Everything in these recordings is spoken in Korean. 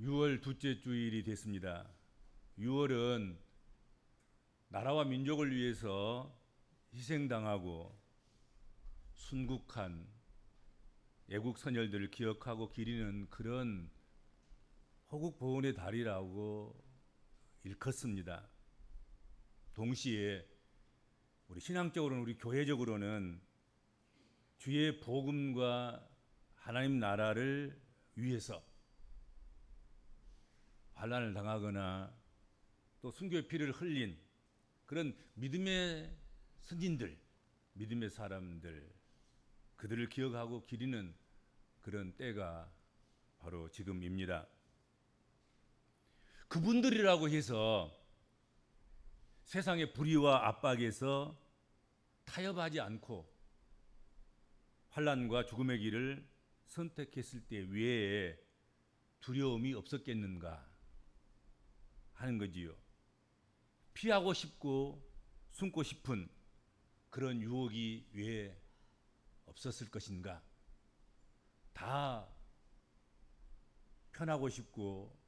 6월 둘째 주일이 됐습니다. 6월은 나라와 민족을 위해서 희생당하고 순국한 애국 선열들을 기억하고 기리는 그런 호국 보훈의 달이라고 일컫습니다. 동시에 우리 신앙적으로는, 우리 교회적으로는 주의 복음과 하나님 나라를 위해서 환난을 당하거나 또 순교의 피를 흘린 그런 믿음의 선진들, 믿음의 사람들, 그들을 기억하고 기리는 그런 때가 바로 지금입니다. 그분들이라고 해서 세상의 불의와 압박에서 타협하지 않고 환난과 죽음의 길을 선택했을 때 외에 두려움이 없었겠는가 하는 거지요. 피하고 싶고 숨고 싶은 그런 유혹이 왜 없었을 것인가. 다 편하고 싶고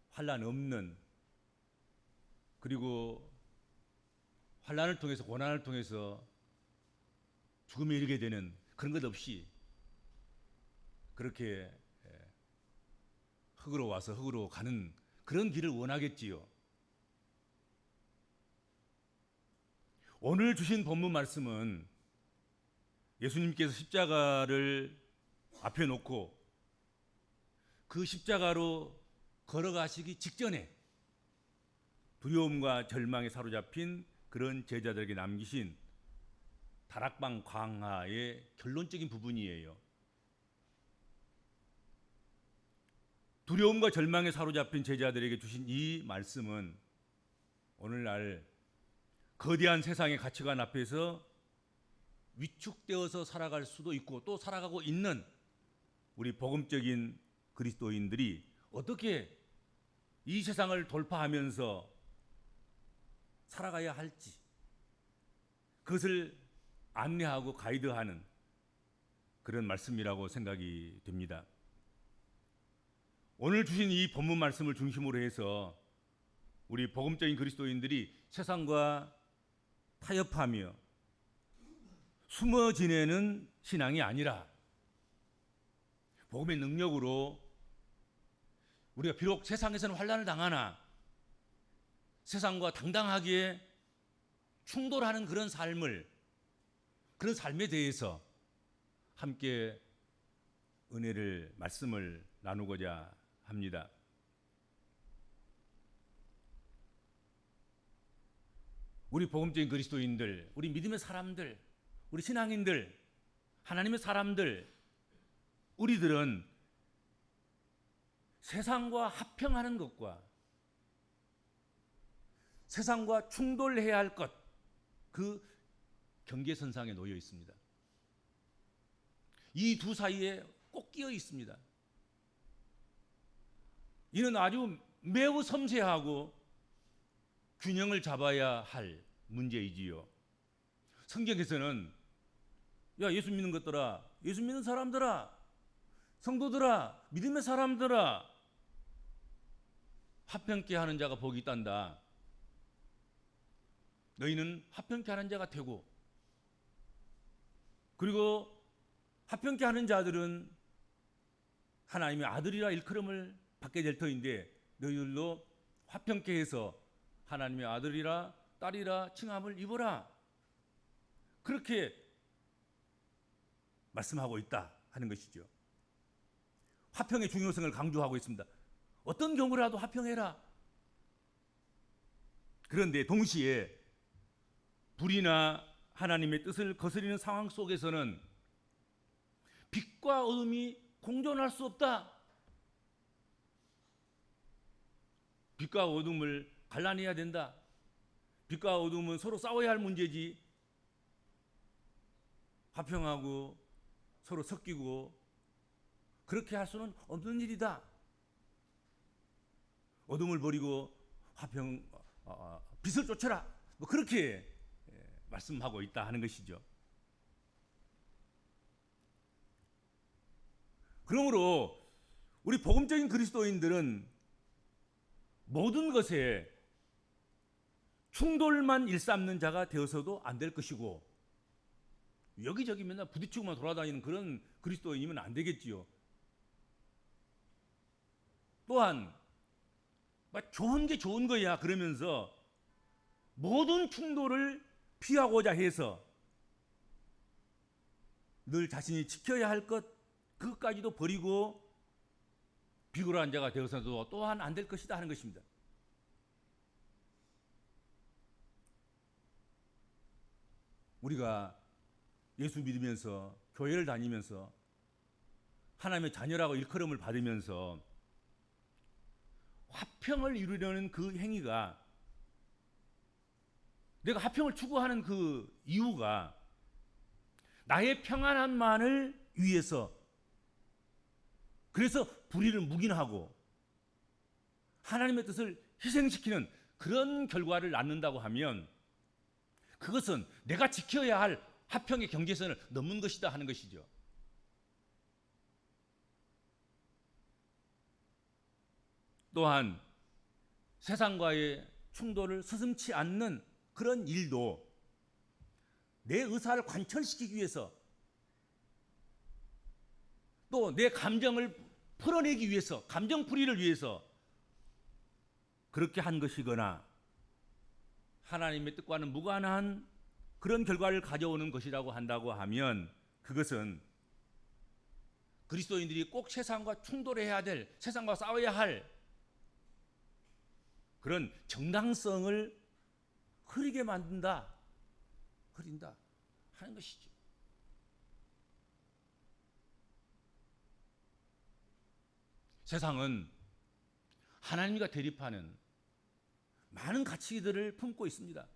환난 없는, 그리고 환난을 통해서, 고난을 통해서 죽음에 이르게 되는 그런 것 없이 그렇게 흙으로 와서 흙으로 가는 그런 길을 원하겠지요. 오늘 주신 본문 말씀은 예수님께서 십자가를 앞에 놓고 그 십자가로 걸어가시기 직전에 두려움과 절망에 사로잡힌 그런 제자들에게 남기신 다락방 강화의 결론적인 부분이에요. 두려움과 절망에 사로잡힌 제자들에게 주신 이 말씀은 오늘날 거대한 세상의 가치관 앞에서 위축되어서 살아갈 수도 있고 또 살아가고 있는 우리 복음적인 그리스도인들이 어떻게 이 세상을 돌파하면서 살아가야 할지, 그것을 안내하고 가이드하는 그런 말씀이라고 생각이 됩니다. 오늘 주신 이 본문 말씀을 중심으로 해서 우리 복음적인 그리스도인들이 세상과 타협하며 숨어 지내는 신앙이 아니라 복음의 능력으로 우리가 비록 세상에서는 환난을 당하나 세상과 당당하게 충돌하는 그런 삶을, 그런 삶에 대해서 함께 은혜를, 말씀을 나누고자 합니다. 우리 복음적인 그리스도인들, 우리 믿음의 사람들, 우리 신앙인들, 하나님의 사람들, 우리들은 세상과 합평하는 것과 세상과 충돌해야 할 것, 그 경계선상에 놓여 있습니다. 이 두 사이에 꼭 끼어 있습니다. 이는 아주 매우 섬세하고 균형을 잡아야 할 문제이지요. 성경에서는 야, 예수 믿는 것들아, 예수 믿는 사람들아, 성도들아, 믿음의 사람들아, 화평케 하는 자가 복이 있단다. 너희는 화평케 하는 자가 되고, 그리고 화평케 하는 자들은 하나님의 아들이라 일컬음을 받게 될 터인데 너희들도 화평케 해서 하나님의 아들이라 딸이라 칭함을 입어라. 그렇게 말씀하고 있다 하는 것이죠. 화평의 중요성을 강조하고 있습니다. 어떤 경우라도 화평해라. 그런데 동시에 불의나 하나님의 뜻을 거스리는 상황 속에서는 빛과 어둠이 공존할 수 없다. 빛과 어둠을 갈라내야 된다. 빛과 어둠은 서로 싸워야 할 문제지, 화평하고 서로 섞이고 그렇게 할 수는 없는 일이다. 어둠을 버리고 빛을 쫓아라. 뭐 그렇게 말씀하고 있다 하는 것이죠. 그러므로 우리 복음적인 그리스도인들은 모든 것에 충돌만 일삼는 자가 되어서도 안 될 것이고, 여기저기 맨날 부딪히고만 돌아다니는 그런 그리스도인이면 안 되겠지요. 또한 좋은 게 좋은 거야 그러면서 모든 충돌을 피하고자 해서 늘 자신이 지켜야 할 것 그것까지도 버리고 비굴한 자가 되어서도 또한 안 될 것이다 하는 것입니다. 우리가 예수 믿으면서 교회를 다니면서 하나님의 자녀라고 일컬음을 받으면서 화평을 이루려는 그 행위가, 내가 화평을 추구하는 그 이유가 나의 평안함만을 위해서, 그래서 불의를 묵인하고 하나님의 뜻을 희생시키는 그런 결과를 낳는다고 하면 그것은 내가 지켜야 할 화평의 경계선을 넘는 것이다 하는 것이죠. 또한 세상과의 충돌을 서슴지 않는 그런 일도 내 의사를 관철시키기 위해서, 또 내 감정을 풀어내기 위해서, 감정풀이를 위해서 그렇게 한 것이거나 하나님의 뜻과는 무관한 그런 결과를 가져오는 것이라고 한다고 하면 그것은 그리스도인들이 꼭 세상과 충돌해야 될, 세상과 싸워야 할 그런 정당성을 흐리게 만든다, 흐린다 하는 것이죠. 세상은 하나님과 대립하는 많은 가치들을 품고 있습니다.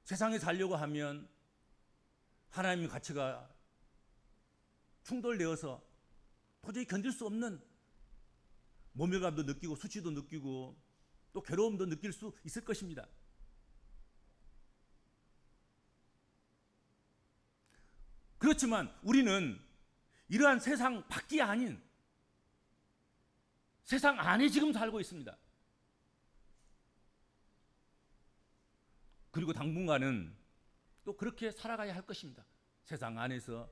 세상에 살려고 하면 하나님의 가치가 충돌되어서 도저히 견딜 수 없는 모멸감도 느끼고 수치도 느끼고 또 괴로움도 느낄 수 있을 것입니다. 그렇지만 우리는 이러한 세상 밖이 아닌 세상 안에 지금 살고 있습니다. 그리고 당분간은 또 그렇게 살아가야 할 것입니다. 세상 안에서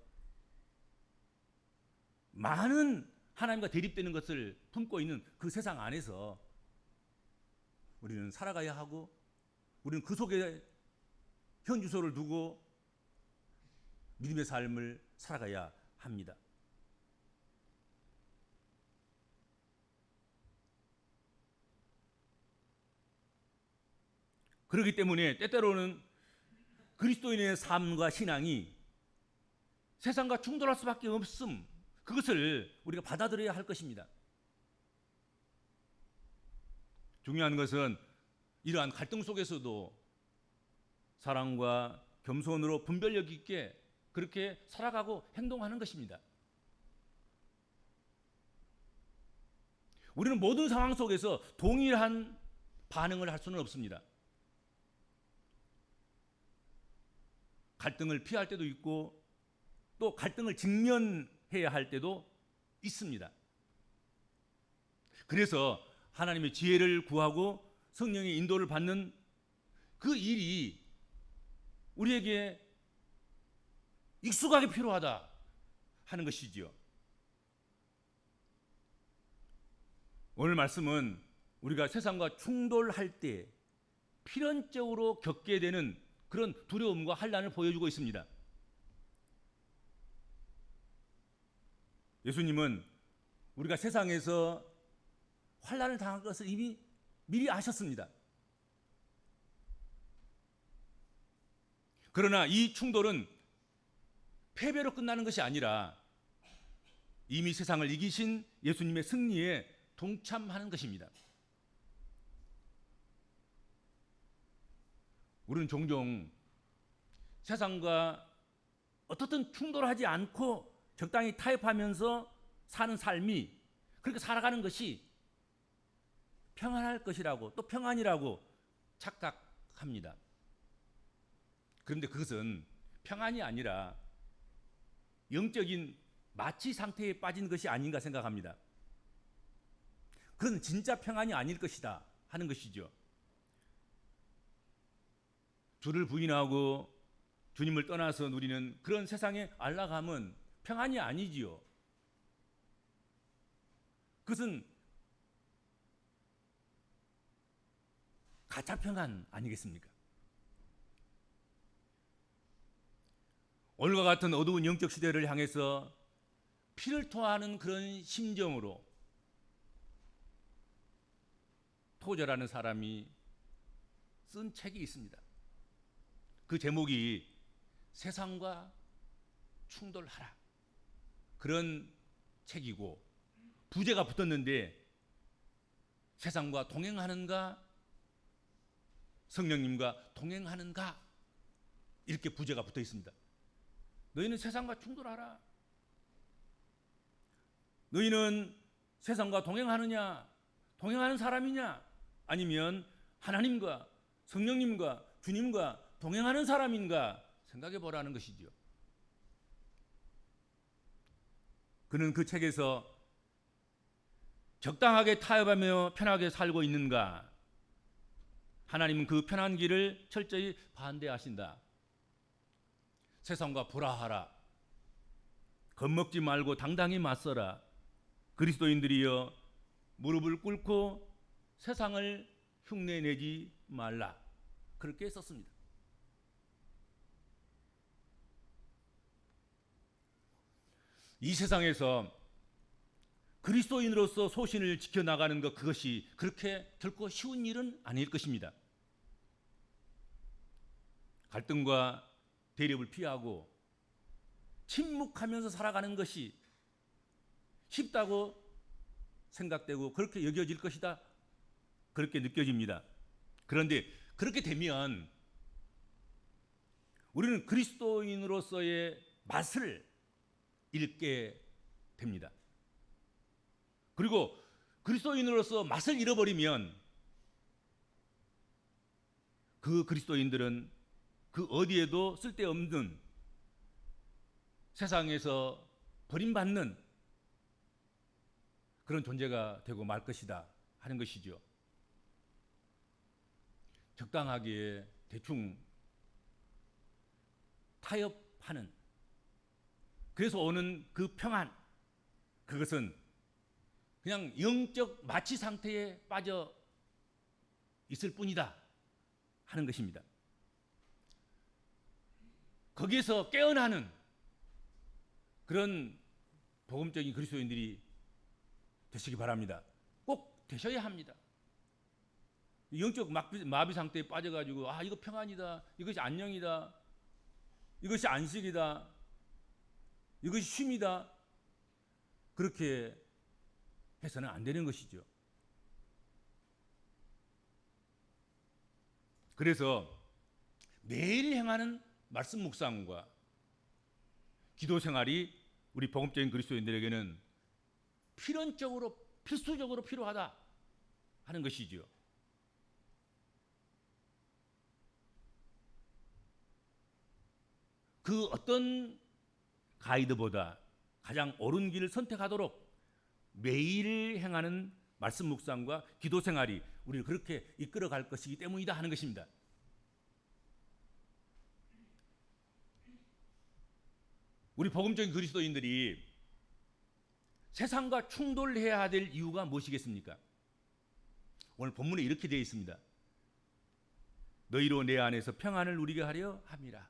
많은 하나님과 대립되는 것을 품고 있는 그 세상 안에서 우리는 살아가야 하고, 우리는 그 속에 현주소를 두고 믿음의 삶을 살아가야 합니다. 그렇기 때문에 때때로는 그리스도인의 삶과 신앙이 세상과 충돌할 수밖에 없음, 그것을 우리가 받아들여야 할 것입니다. 중요한 것은 이러한 갈등 속에서도 사랑과 겸손으로 분별력 있게 그렇게 살아가고 행동하는 것입니다. 우리는 모든 상황 속에서 동일한 반응을 할 수는 없습니다. 갈등을 피할 때도 있고 또 갈등을 직면해야 할 때도 있습니다. 그래서 하나님의 지혜를 구하고 성령의 인도를 받는 그 일이 우리에게 익숙하게 필요하다 하는 것이지요. 오늘 말씀은 우리가 세상과 충돌할 때 필연적으로 겪게 되는 그런 두려움과 환난을 보여주고 있습니다. 예수님은 우리가 세상에서 환난을 당할 것을 이미 미리 아셨습니다. 그러나 이 충돌은 패배로 끝나는 것이 아니라 이미 세상을 이기신 예수님의 승리에 동참하는 것입니다. 우리는 종종 세상과 어떻든 충돌하지 않고 적당히 타협하면서 사는 삶이, 그렇게 살아가는 것이 평안할 것이라고, 또 평안이라고 착각합니다. 그런데 그것은 평안이 아니라 영적인 마취 상태에 빠진 것이 아닌가 생각합니다. 그건 진짜 평안이 아닐 것이다 하는 것이죠. 주를 부인하고 주님을 떠나서 누리는 그런 세상의 안락함은 평안이 아니지요. 그것은 가짜 평안 아니겠습니까? 오늘과 같은 어두운 영적 시대를 향해서 피를 토하는 그런 심정으로 토저라는 사람이 쓴 책이 있습니다. 그 제목이 세상과 충돌하라, 그런 책이고 부제가 붙었는데 세상과 동행하는가, 성령님과 동행하는가, 이렇게 부제가 붙어 있습니다. 너희는 세상과 충돌하라. 너희는 세상과 동행하느냐, 동행하는 사람이냐, 아니면 하나님과 성령님과 주님과 동행하는 사람인가 생각해 보라는 것이죠. 그는 그 책에서 적당하게 타협하며 편하게 살고 있는가, 하나님은 그 편한 길을 철저히 반대하신다. 세상과 불화하라. 겁먹지 말고 당당히 맞서라. 그리스도인들이여 무릎을 꿇고 세상을 흉내내지 말라. 그렇게 썼습니다. 이 세상에서 그리스도인으로서 소신을 지켜나가는 것, 그것이 그렇게 결코 쉬운 일은 아닐 것입니다. 갈등과 대립을 피하고 침묵하면서 살아가는 것이 쉽다고 생각되고 그렇게 여겨질 것이다, 그렇게 느껴집니다. 그런데 그렇게 되면 우리는 그리스도인으로서의 맛을 잃게 됩니다. 그리고 그리스도인으로서 맛을 잃어버리면 그 그리스도인들은 그 어디에도 쓸데없는, 세상에서 버림받는 그런 존재가 되고 말 것이다 하는 것이죠. 적당하게 대충 타협하는, 그래서 오는 그 평안, 그것은 그냥 영적 마취 상태에 빠져 있을 뿐이다 하는 것입니다. 거기에서 깨어나는 그런 복음적인 그리스도인들이 되시기 바랍니다. 꼭 되셔야 합니다. 영적 마비 상태에 빠져가지고 이거 평안이다, 이것이 안녕이다, 이것이 안식이다, 이것이 쉼이다, 그렇게 해서는 안 되는 것이죠. 그래서 매일 행하는 말씀 묵상과 기도 생활이 우리 복음적인 그리스도인들에게는 필연적으로, 필수적으로 필요하다 하는 것이죠. 그 어떤 가이드보다 가장 옳은 길을 선택하도록 매일 행하는 말씀 묵상과 기도 생활이 우리를 그렇게 이끌어갈 것이기 때문이다 하는 것입니다. 우리 복음적인 그리스도인들이 세상과 충돌해야 될 이유가 무엇이겠습니까? 오늘 본문에 이렇게 되어 있습니다. 너희로 내 안에서 평안을 누리게 하려 함이라.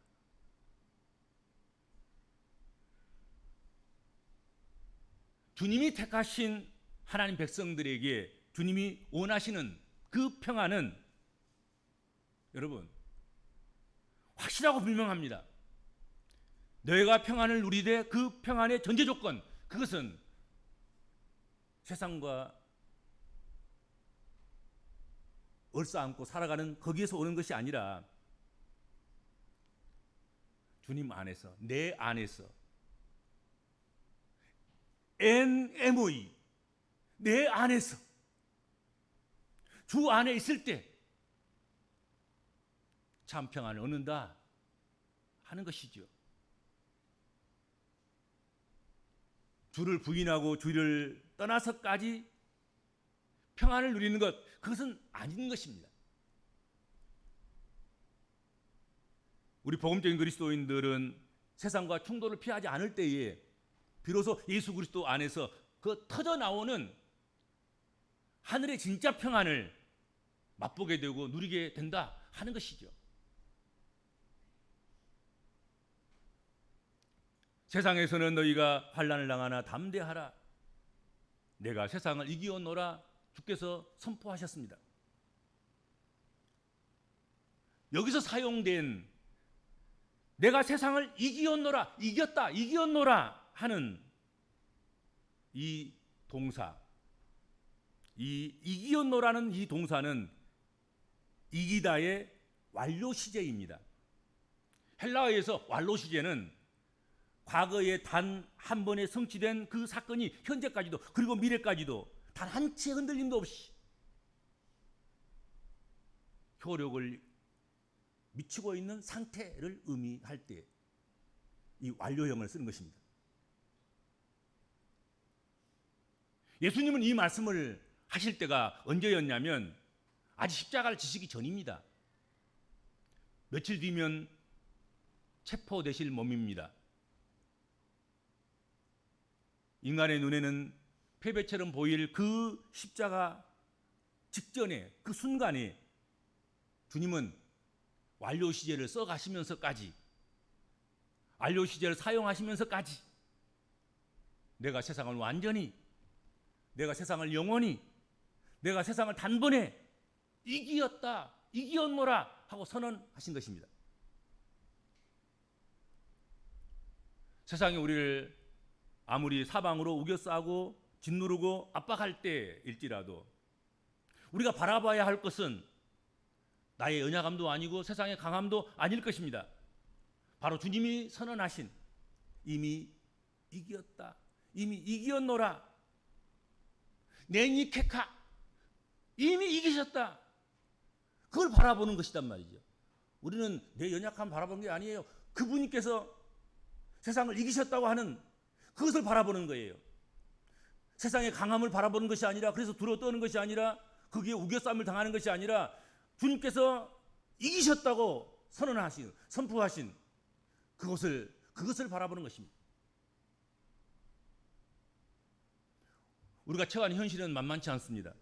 주님이 택하신 하나님 백성들에게 주님이 원하시는 그 평안은 여러분 확실하고 분명합니다. 너희가 평안을 누리되 그 평안의 전제 조건, 그것은 세상과 얼싸안고 살아가는 거기에서 오는 것이 아니라 주님 안에서, 내 안에서, NMOE, 내 안에서, 주 안에 있을 때 참 평안을 얻는다 하는 것이죠. 주를 부인하고 주를 떠나서까지 평안을 누리는 것, 그것은 아닌 것입니다. 우리 복음적인 그리스도인들은 세상과 충돌을 피하지 않을 때에 비로소 예수 그리스도 안에서 그 터져 나오는 하늘의 진짜 평안을 맛보게 되고 누리게 된다 하는 것이죠. 세상에서는 너희가 환난을 당하나 담대하라. 내가 세상을 이기었노라. 주께서 선포하셨습니다. 여기서 사용된 내가 세상을 이기었노라, 이겼다, 이기었노라 하는 이 동사, 이 이기었노라는 이 동사는 이기다의 완료 시제입니다. 헬라어에서 완료 시제는 과거에 단 한 번에 성취된 그 사건이 현재까지도 그리고 미래까지도 단 한 치의 흔들림도 없이 효력을 미치고 있는 상태를 의미할 때 이 완료형을 쓰는 것입니다. 예수님은 이 말씀을 하실 때가 언제였냐면 아직 십자가를 지시기 전입니다. 며칠 뒤면 체포되실 몸입니다. 인간의 눈에는 패배처럼 보일 그 십자가 직전에 그 순간에 주님은 완료 시제를 써가시면서까지 완료 시제를 사용하시면서까지 내가 세상을 완전히, 내가 세상을 영원히, 내가 세상을 단번에 이기었다, 이기었노라 하고 선언하신 것입니다. 세상이 우리를 아무리 사방으로 우겨싸고 짓누르고 압박할 때일지라도 우리가 바라봐야 할 것은 나의 연약함도 아니고 세상의 강함도 아닐 것입니다. 바로 주님이 선언하신 이미 이기었다, 이미 이기었노라, 네니케카, 이미 이기셨다, 그걸 바라보는 것이단 말이죠. 우리는 내 연약함 바라보는 게 아니에요. 그분께서 세상을 이기셨다고 하는 그것을 바라보는 거예요. 세상의 강함을 바라보는 것이 아니라, 그래서 두려워 떠는 것이 아니라, 거기에 우겨싸움을 당하는 것이 아니라 주님께서 이기셨다고 선언하신, 선포하신 그것을 바라보는 것입니다. 우리가 처한 현실은 만만치 않습니다.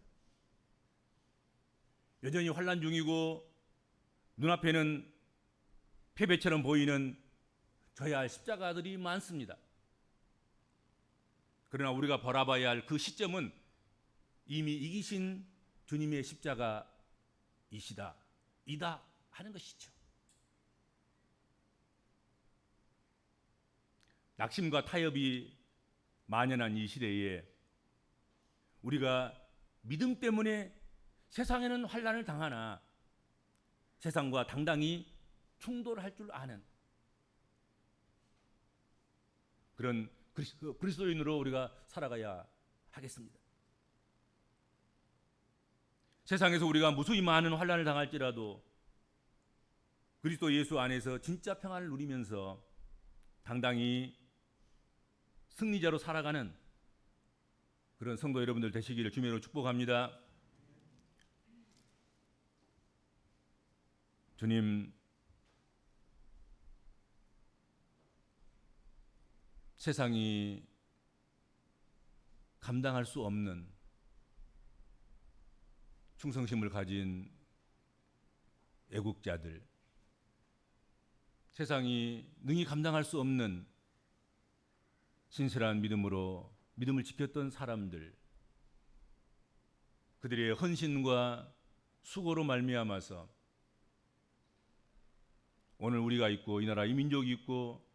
여전히 환난 중이고 눈앞에는 패배처럼 보이는 져야 할 십자가들이 많습니다. 그러나 우리가 바라봐야 할 그 시점은 이미 이기신 주님의 십자가이시다, 이다 하는 것이죠. 낙심과 타협이 만연한 이 시대에 우리가 믿음 때문에 세상에는 환난을 당하나 세상과 당당히 충돌할 줄 아는 그런 그리스도인으로 우리가 살아가야 하겠습니다. 세상에서 우리가 무수히 많은 환난을 당할지라도 그리스도 예수 안에서 진짜 평안을 누리면서 당당히 승리자로 살아가는 그런 성도 여러분들 되시기를 주님으로 축복합니다. 주님, 세상이 감당할 수 없는 충성심을 가진 애국자들, 세상이 능히 감당할 수 없는 신실한 믿음으로 믿음을 지켰던 사람들, 그들의 헌신과 수고로 말미암아서 오늘 우리가 있고 이 나라 이 민족이 있고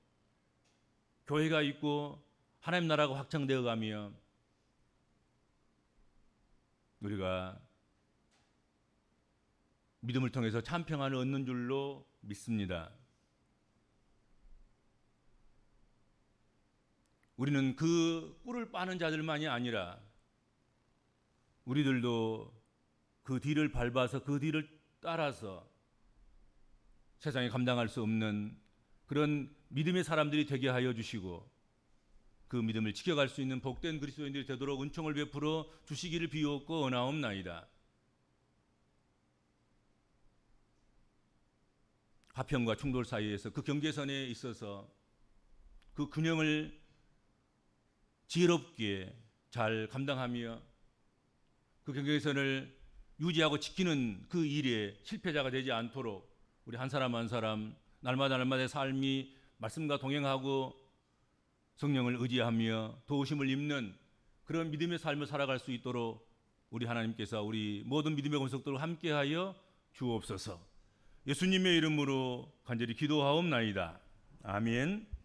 교회가 있고 하나님 나라가 확장되어 가며 우리가 믿음을 통해서 참 평안을 얻는 줄로 믿습니다. 우리는 그 꿀을 빠는 자들만이 아니라 우리들도 그 뒤를 밟아서 그 뒤를 따라서 세상에 감당할 수 없는 그런 믿음의 사람들이 되게 하여 주시고 그 믿음을 지켜갈 수 있는 복된 그리스도인들이 되도록 은총을 베풀어 주시기를 비옵고 원하옵나이다. 화평과 충돌 사이에서 그 경계선에 있어서 그 균형을 지혜롭게 잘 감당하며 그 경계선을 유지하고 지키는 그 일에 실패자가 되지 않도록 우리 한 사람 한 사람 날마다의 삶이 말씀과 동행하고 성령을 의지하며 도우심을 입는 그런 믿음의 삶을 살아갈 수 있도록 우리 하나님께서 우리 모든 믿음의 권속들과 함께하여 주옵소서. 예수님의 이름으로 간절히 기도하옵나이다. 아멘.